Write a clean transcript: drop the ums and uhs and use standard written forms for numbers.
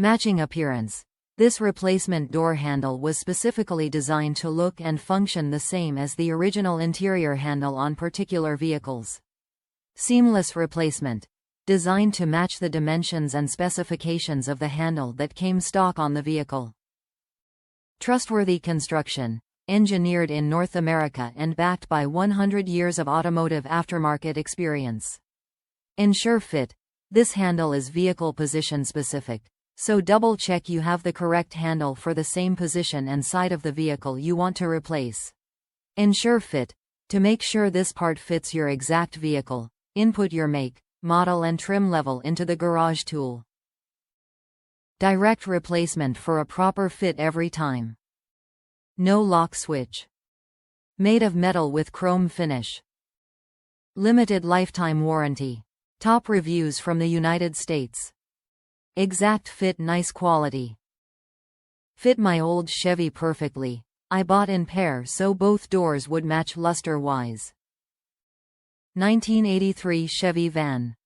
Matching appearance. This replacement door handle was specifically designed to look and function the same as the original interior handle on particular vehicles. Seamless replacement. Designed to match the dimensions and specifications of the handle that came stock on the vehicle. Trustworthy construction. Engineered in North America and backed by 100 years of automotive aftermarket experience. Ensure fit. This handle is vehicle position specific, so double check you have the correct handle for the same position and side of the vehicle you want to replace. Ensure fit. To make sure this part fits your exact vehicle, input your make, model and trim level into the garage tool. Direct replacement for a proper fit every time. No lock switch. Made of metal with chrome finish. Limited lifetime warranty. Top reviews from the United States. Exact fit, nice quality. Fit my old Chevy perfectly. I bought in pair so both doors would match luster-wise. 1983 Chevy van.